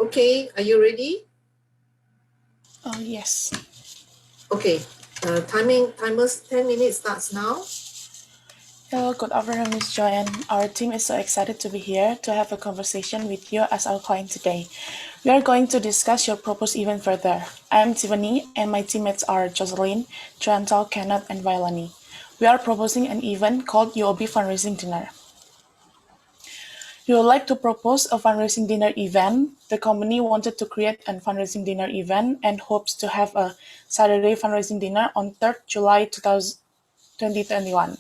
Okay, are you ready? Yes. Okay, timers 10 minutes starts now. Hello, good afternoon, Ms. Joanne. Our team is so excited to be here to have a conversation with you as our client today. We are going to discuss your proposed event further. I am Tiffany, and my teammates are Jocelyn, Chantal, Kenneth, and Violani. We are proposing an event called UOB Fundraising Dinner. We would like to propose a fundraising dinner event. The company wanted to create a fundraising dinner event and hopes to have a Saturday fundraising dinner on 3rd July 2021,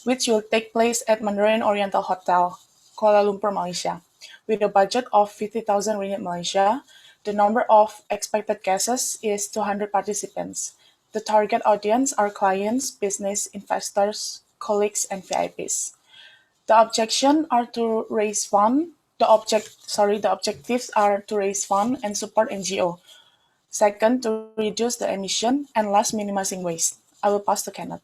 which will take place at Mandarin Oriental Hotel, Kuala Lumpur, Malaysia, with a budget of 50,000 ringgit Malaysia. The number of expected guests is 200 participants. The target audience are clients, business, investors, colleagues, and VIPs. The objectives are to raise fund. The objectives are to raise fund and support NGO. Second, to reduce the emission, and last, minimizing waste. I will pass to Kenneth.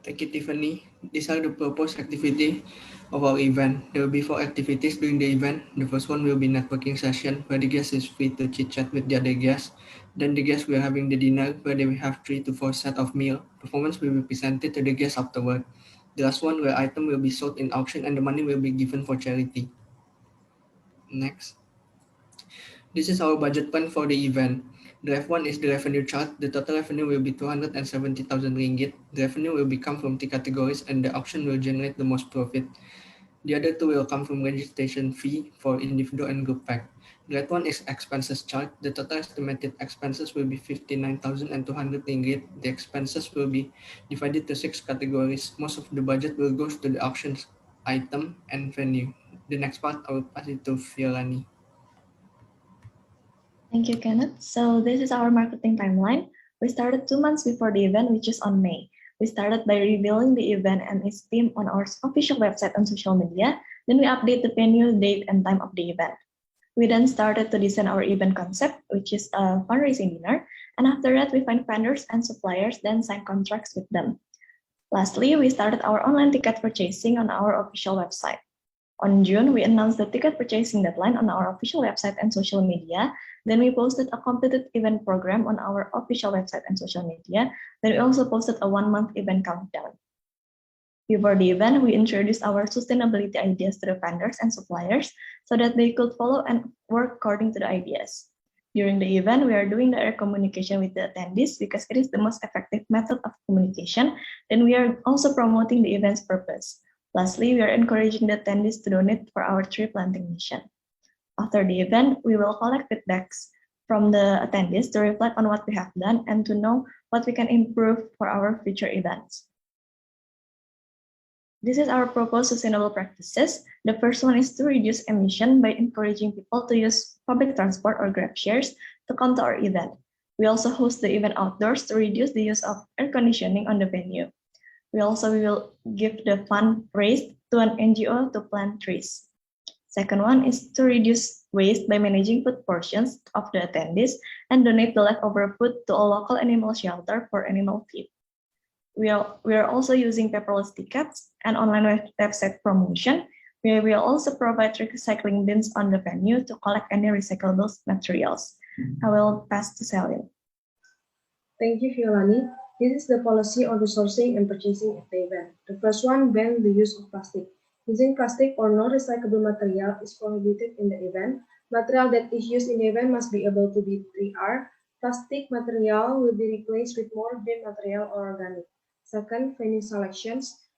Thank you, Tiffany. These are the proposed activity of our event. There will be 4 activities during the event. The first one will be networking session, where the guest is free to chit-chat with the other guests. Then the guests will having the dinner, where they will have 3 to 4 set of meal. Performance will be presented to the guests afterward. The last one where item will be sold in auction and the money will be given for charity. Next. This is our budget plan for the event. The F1 is the revenue chart. The total revenue will be 270,000 ringgit. The revenue will be come from 3 categories and the auction will generate the most profit. The other 2 will come from registration fee for individual and group pack. The red one is expenses chart. The total estimated expenses will be 59,200 ringgit. The expenses will be divided to 6 categories. Most of the budget will go to the auctions item and venue. The next part I will pass it to Violani. Thank you, Kenneth. So this is our marketing timeline. We started 2 months before the event, which is on May. We started by revealing the event and its theme on our official website and social media. Then we update the venue, date, and time of the event. We then started to design our event concept, which is a fundraising dinner. And after that, we find vendors and suppliers, then sign contracts with them. Lastly, we started our online ticket purchasing on our official website. On June, we announced the ticket purchasing deadline on our official website and social media. Then we posted a completed event program on our official website and social media. Then we also posted a 1-month event countdown. Before the event, we introduced our sustainability ideas to the vendors and suppliers so that they could follow and work according to the ideas. During the event, we are doing direct communication with the attendees because it is the most effective method of communication. Then we are also promoting the event's purpose. Lastly, we are encouraging the attendees to donate for our tree planting mission. After the event, we will collect feedbacks from the attendees to reflect on what we have done and to know what we can improve for our future events. This is our proposed sustainable practices. The first one is to reduce emission by encouraging people to use public transport or grab shares to come to our event. We also host the event outdoors to reduce the use of air conditioning on the venue. We also will give the fund raised to an NGO to plant trees. Second one is to reduce waste by managing food portions of the attendees and donate the leftover food to a local animal shelter for animal feed. We are also using paperless tickets and online website promotion. We will also provide recycling bins on the venue to collect any recyclable materials. I will pass to Celine. Thank you, Violani. This is the policy on the sourcing and purchasing at the event. The first one, ban the use of plastic. Using plastic or non-recyclable material is prohibited in the event. Material that is used in the event must be able to be 3R. Plastic material will be replaced with more green material or organic. Second, venue selections.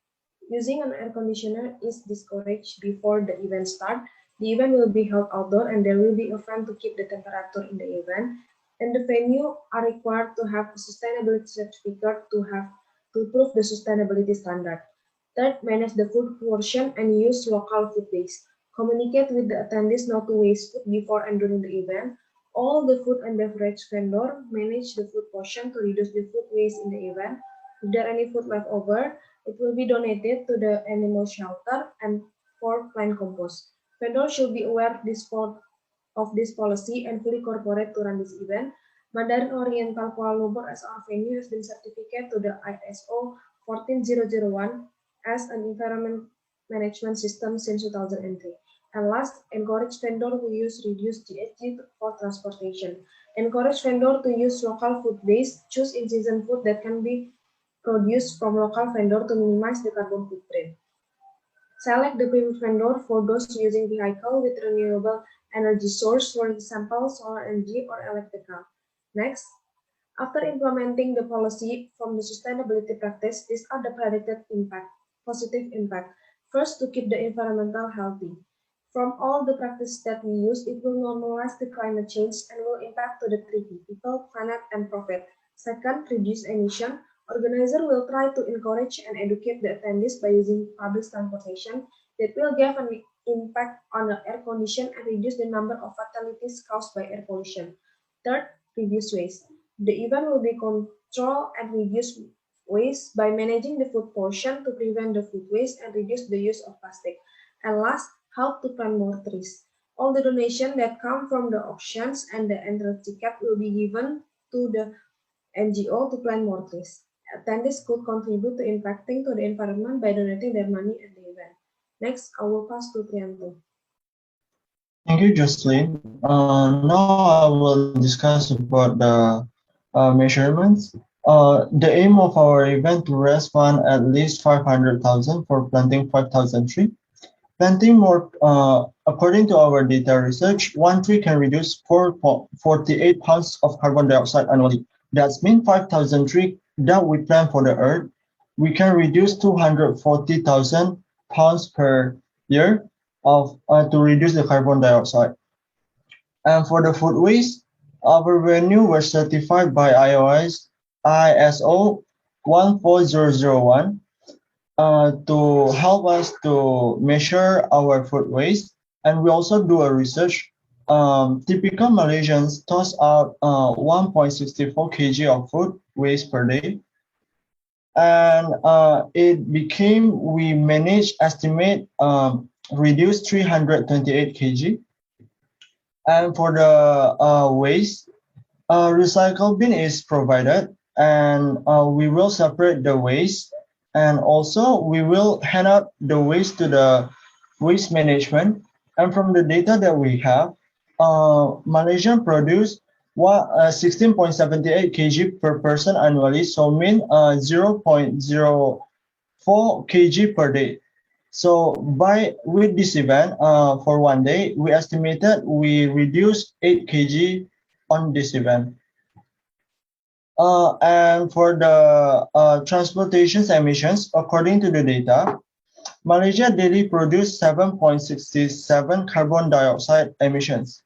Using an air conditioner is discouraged before the event starts. The event will be held outdoor and there will be a fan to keep the temperature in the event. And the venue are required to have a sustainability certificate to prove the sustainability standard. Third, manage the food portion and use local food base. Communicate with the attendees not to waste food before and during the event. All the food and beverage vendor manage the food portion to reduce the food waste in the event. If there any food left over, it will be donated to the animal shelter and for plant compost. Vendors should be aware of this policy and fully cooperate to run this event. Mandarin Oriental Kuala Lumpur as our venue has been certificated to the ISO 14001 as an management system since 2003. And last, encourage vendor who use reduced GHG for transportation. Encourage vendor to use local food waste, choose in-season food that can be produced from local vendor to minimize the carbon footprint. Select the preferred vendor for those using vehicle with renewable energy source, for example, solar energy or electrical. Next, after implementing the policy from the sustainability practice, these are the predicted positive impact. First, to keep the environmental healthy. From all the practices that we use, it will normalize the climate change and will impact to the three people, planet, and profit. Second, reduce emission. Organizer will try to encourage and educate the attendees by using public transportation that will give an impact on the air condition and reduce the number of fatalities caused by air pollution. Third, reduce waste. The event will be controlled and reduce waste by managing the food portion to prevent the food waste and reduce the use of plastic. And last, help to plant more trees. All the donations that come from the auctions and the entrance ticket will be given to the NGO to plant more trees. Attendees could contribute to impacting to the environment by donating their money at the event. Next, I will pass to Priyanto. Thank you, Jocelyn. Now I will discuss about the measurements. The aim of our event to raise fund at least 500,000 for planting 5,000 trees. Planting more, according to our data research, one tree can reduce 48 pounds of carbon dioxide annually. That means 5,000 trees that we plant for the earth, we can reduce 240,000 pounds per year to reduce the carbon dioxide. And for the food waste, our venue was certified by ISO 14001 to help us to measure our food waste. And we also do a research. Typical Malaysians toss out 1.64 kg of food waste per day. And we managed estimate reduce 328 kg. And for the waste, recycle bin is provided, and we will separate the waste, and also we will hand out the waste to the waste management. And from the data that we have, Malaysia produce 16.78 kg per person annually, so mean 0.04 kg per day. So with this event, for one day, we estimated we reduced 8 kg on this event. And for the transportation emissions, according to the data, Malaysia daily produced 7.67 carbon dioxide emissions.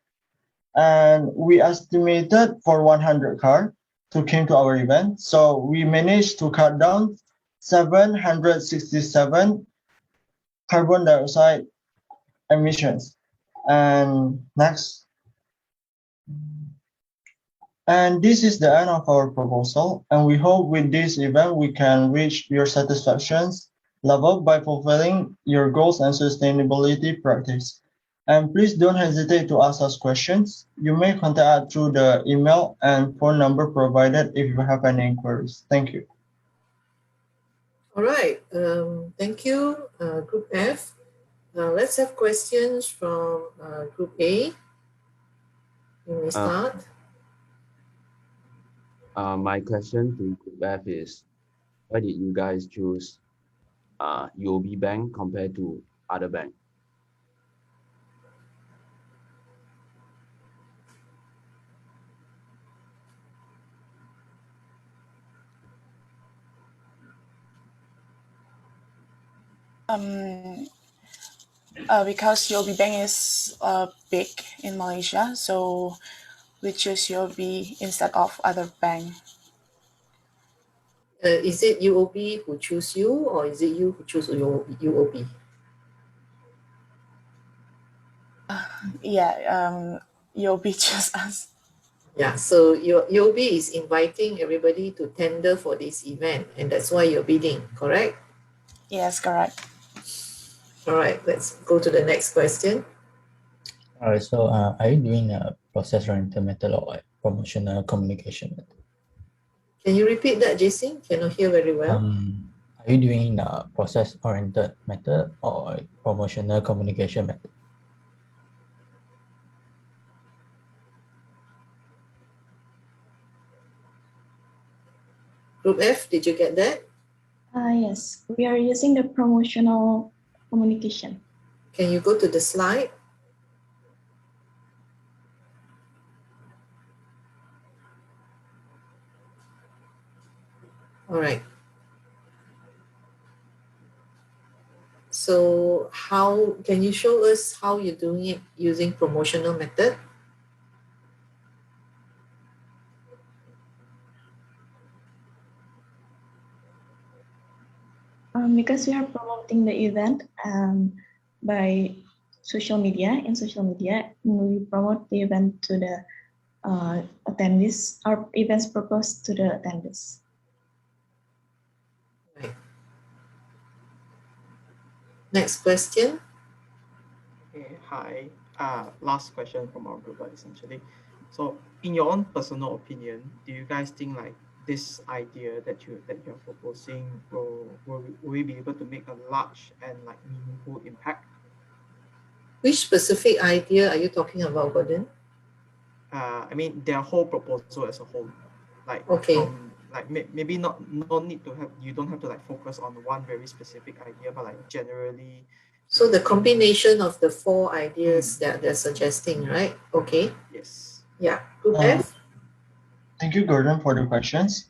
And we estimated for 100 cars to came to our event. So we managed to cut down 767 carbon dioxide emissions. And next. And this is the end of our proposal. And we hope with this event, we can reach your satisfaction level by fulfilling your goals and sustainability practice. And please don't hesitate to ask us questions. You may contact us through the email and phone number provided if you have any inquiries. Thank you. All right. Thank you, Group F. Let's have questions from Group A. You may start. My question to Group F is, why did you guys choose UOB Bank compared to other banks? Because UOB Bank is big in Malaysia, so we choose UOB instead of other bank. Is it UOB who choose you, or is it you who choose UOB? Yeah, UOB choose us. Yeah, so your UOB is inviting everybody to tender for this event, and that's why you're bidding, correct? Yes, correct. All right, let's go to the next question. All right, so are you doing a process-oriented method or promotional communication method? Can you repeat that, Jason? Cannot hear very well. Are you doing a process-oriented method or promotional communication method? Group F, did you get that? Yes, we are using the promotional communication. Can you go to the slide? All right. So how can you show us how you're doing it using promotional method? Because we are promoting the event by social media, we promote the event to the attendees. Our events proposed to the attendees. Right. Next question. Okay, hi. Last question from our group, essentially. So, in your own personal opinion, do you guys think like this idea that you're proposing will we be able to make a large and like meaningful impact? Which specific idea are you talking about, Gordon? I mean their whole proposal as a whole, like Okay. Like maybe no need to have, you don't have to like focus on one very specific idea, but like generally. So the combination of the 4 ideas that they're suggesting, right? Okay. Yes. Yeah. Group F. Thank you, Gordon, for the questions.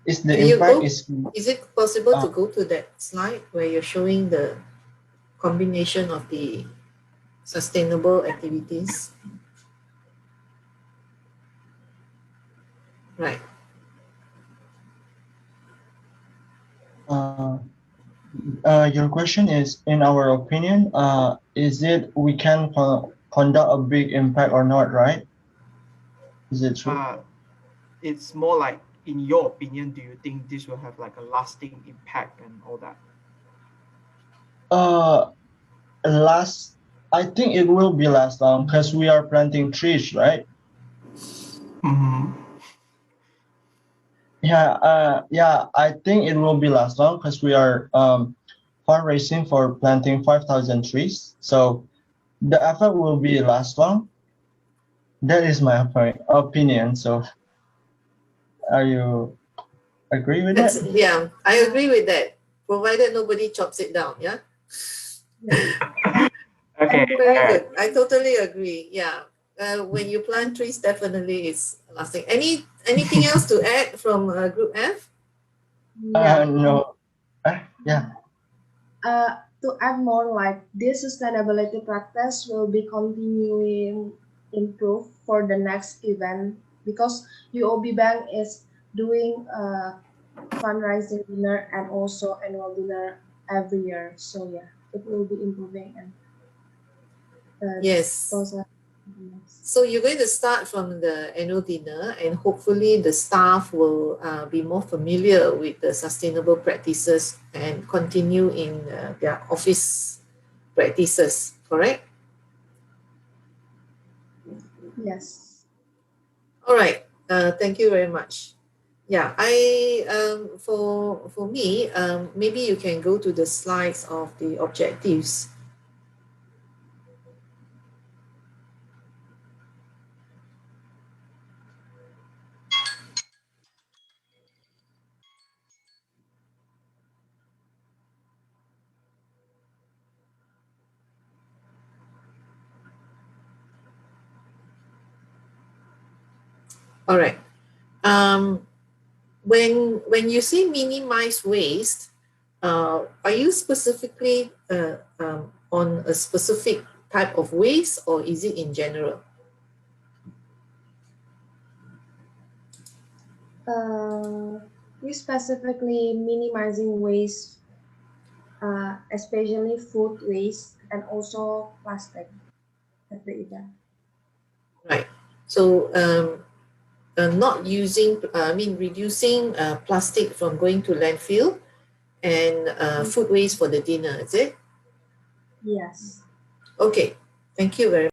Is the Can you impact go, is it possible to go to that slide where you're showing the combination of the sustainable activities? Right. Your question is, in our opinion, is it we can conduct a big impact or not, right? Is it true? It's more like, in your opinion, do you think this will have like a lasting impact and all that? I think it will be last long because we are planting trees, right? Yeah, I think it will be last long because we are fundraising for planting 5,000 trees. So the effort will be last long. That is my opinion. So are you agree with that? Yeah, I agree with that. Provided nobody chops it down, yeah? Okay. Very good. I totally agree. Yeah. When you plant trees, definitely it's lasting. Anything else to add from Group F? No. Yeah. To add more, like this sustainability practice will be continuing improve for the next event, because UOB Bank is doing a fundraising dinner and also annual dinner every year. So yeah, it will be improving and Yes. process. So you're going to start from the annual dinner, and hopefully the staff will be more familiar with the sustainable practices and continue in their office practices, correct? Yes. All right. Thank you very much. Yeah, for me, maybe you can go to the slides of the objectives. All right. When you say minimize waste, are you specifically on a specific type of waste, or is it in general? We specifically minimizing waste, especially food waste and also plastic at the event. Right. So not using, reducing plastic from going to landfill, and food waste for the dinner, is it? Yes. Okay. Thank you very much.